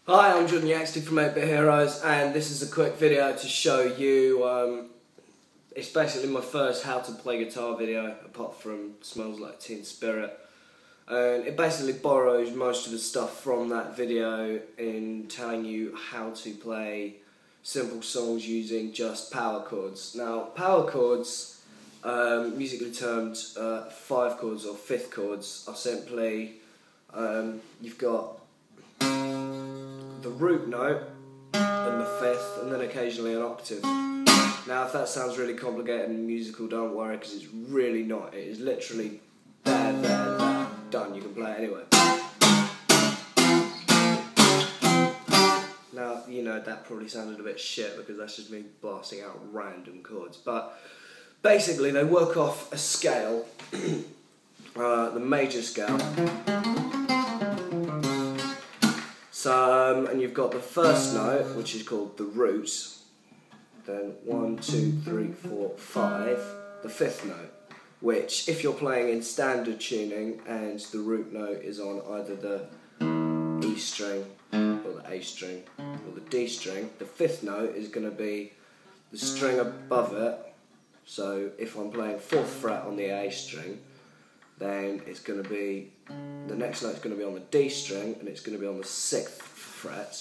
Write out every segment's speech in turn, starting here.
Hi, I'm Jordan Yaxley from 8-Bit Heroes, and this is a quick video to show you, it's basically my first how to play guitar video, apart from Smells Like Teen Spirit. And it basically borrows most of the stuff from that video in telling you how to play simple songs using just power chords. Now, power chords, musically termed 5 chords or 5th chords, are simply, you've got the root note and the 5th, and then occasionally an octave. Now, if that sounds really complicated and musical, don't worry, because it's really not. It is literally there, done. You can play it anyway. Now, you know, that probably sounded a bit shit because that's just me blasting out random chords. But basically, they work off a scale, the major scale. So, and you've got the first note, which is called the root, then 1, 2, 3, 4, 5, the 5th note, which if you're playing in standard tuning and the root note is on either the E string or the A string or the D string, the 5th note is going to be the string above it. So if I'm playing 4th fret on the A string, then it's going to be, the next note's going to be on the D string, and it's going to be on the 6th fret.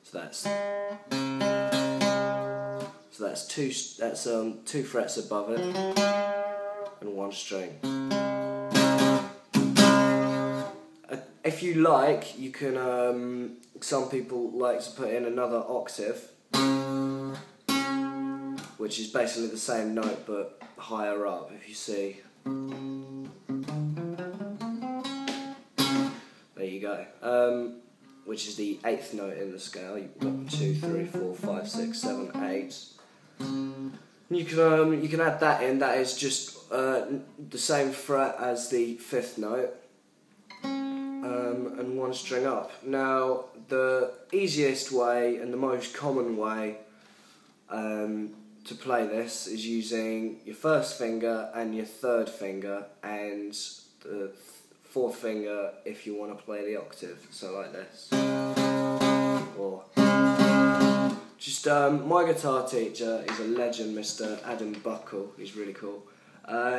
So that's two frets above it and 1 string. If you like, you can. Some people like to put in another octave, which is basically the same note but higher up. If you see. There you go. Which is the 8th note in the scale. You've got 2, 3, 4, 5, 6, 7, 8. You can add that in. That is just the same fret as the 5th note, and 1 string up. Now, the easiest way and the most common way to play this is using your 1st finger and your 3rd finger and the 4th finger if you want to play the octave, so like this. Or just my guitar teacher is a legend, Mr. Adam Buckle. He's really cool.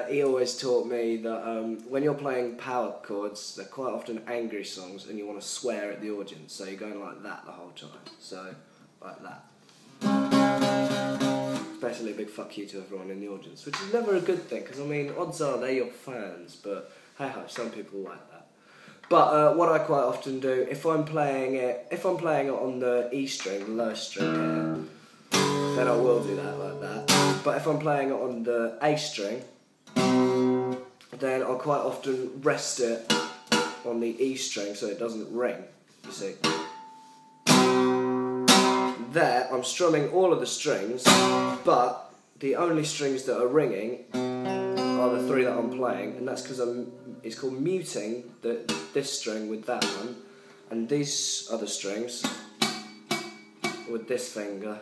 He always taught me that when you're playing power chords, they're quite often angry songs, and you want to swear at the audience, so you're going like that the whole time. So like that. Basically a big fuck you to everyone in the audience, which is never a good thing, because I mean, odds are they're your fans, but hey ho, some people like that. But what I quite often do, if I'm playing it on the E string, the lowest string here, then I will do that like that. But if I'm playing it on the A string, then I'll quite often rest it on the E string so it doesn't ring, you see. There, I'm strumming all of the strings, but the only strings that are ringing are the 3 that I'm playing, and that's because it's called muting this string with that one, and these other strings with this finger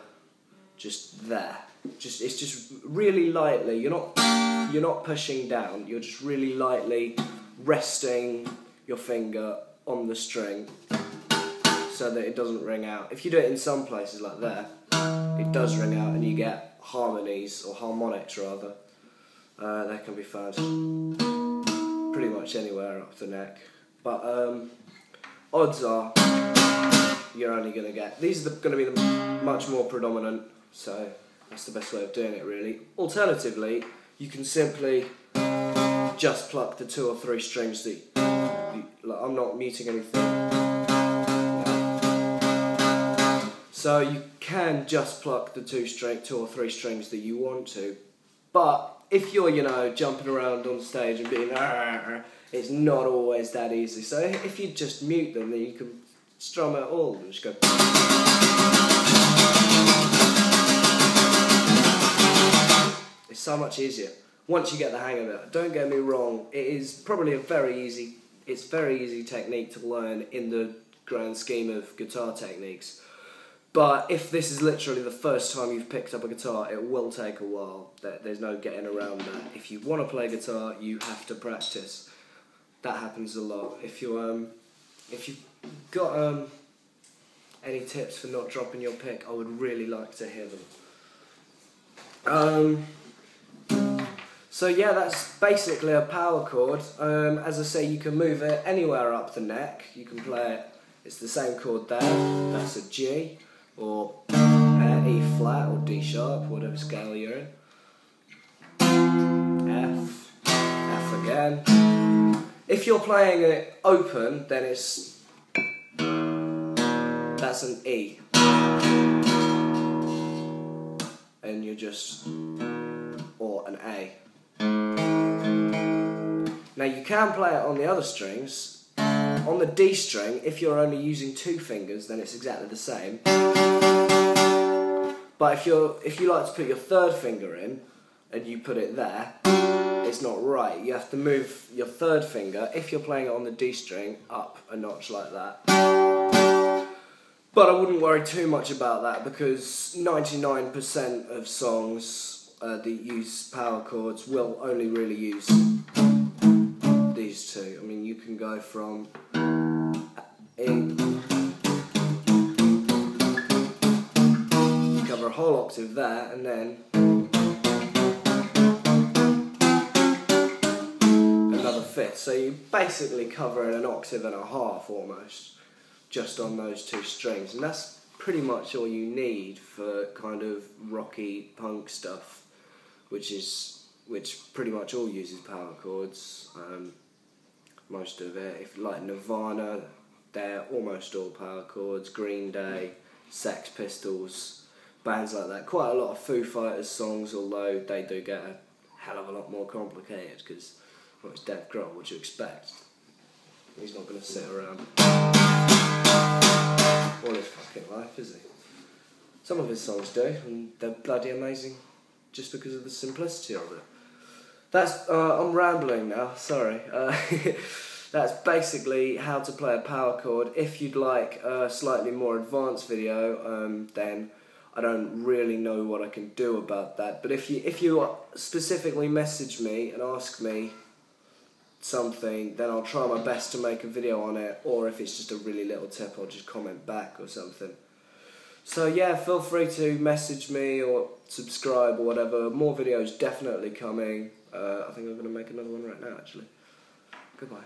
just there. It's just really lightly. You're not pushing down. You're just really lightly resting your finger on the string so that it doesn't ring out. If you do it in some places like there, it does ring out, and you get harmonies or harmonics rather. They can be found pretty much anywhere up the neck, but odds are you're only going to get, these are going to be the much more predominant, so that's the best way of doing it really. Alternatively, you can simply just pluck the 2 or 3 strings that like, I'm not muting anything, so you can just pluck the 2 or 3 strings that you want to, but if you're, you know, jumping around on stage and being it's not always that easy. So if you just mute them, then you can strum it all and just go. It's so much easier once you get the hang of it. Don't get me wrong, it is probably a very easy technique to learn in the grand scheme of guitar techniques. But if this is literally the first time you've picked up a guitar, it will take a while. There's no getting around that. If you want to play guitar, you have to practice. That happens a lot. If you've got Any tips for not dropping your pick? I would really like to hear them. So yeah, that's basically a power chord. As I say, you can move it anywhere up the neck. You can play it, it's the same chord there, that's a G, or E flat, or D sharp, whatever scale you're in. F, F again. If you're playing it open, then that's an E. And you're just, or an A. Now you can play it on the other strings. On the D string, if you're only using 2 fingers, then it's exactly the same. But if you like to put your 3rd finger in, and you put it there, it's not right. You have to move your 3rd finger, if you're playing it on the D string, up a notch like that. But I wouldn't worry too much about that, because 99% of songs that use power chords will only really use these two. I mean, you can go from E, cover a whole octave there, and then another 5th. So you basically cover an octave and a half almost, just on those 2 strings, and that's pretty much all you need for kind of rocky punk stuff, which pretty much all uses power chords. Most of it, if you like Nirvana, they're almost all power chords. Green Day, Sex Pistols, bands like that. Quite a lot of Foo Fighters songs, although they do get a hell of a lot more complicated because, well, it's Dave Grohl. What do you expect? He's not going to sit around all his fucking life, is he? Some of his songs do, and they're bloody amazing just because of the simplicity of it. That's, I'm rambling now, sorry. That's basically how to play a power chord. If you'd like a slightly more advanced video, then I don't really know what I can do about that. But if you specifically message me and ask me something, then I'll try my best to make a video on it, or if it's just a really little tip, I'll just comment back or something. So yeah, feel free to message me or subscribe or whatever. More videos definitely coming. I think I'm going to make another one right now, actually. Goodbye.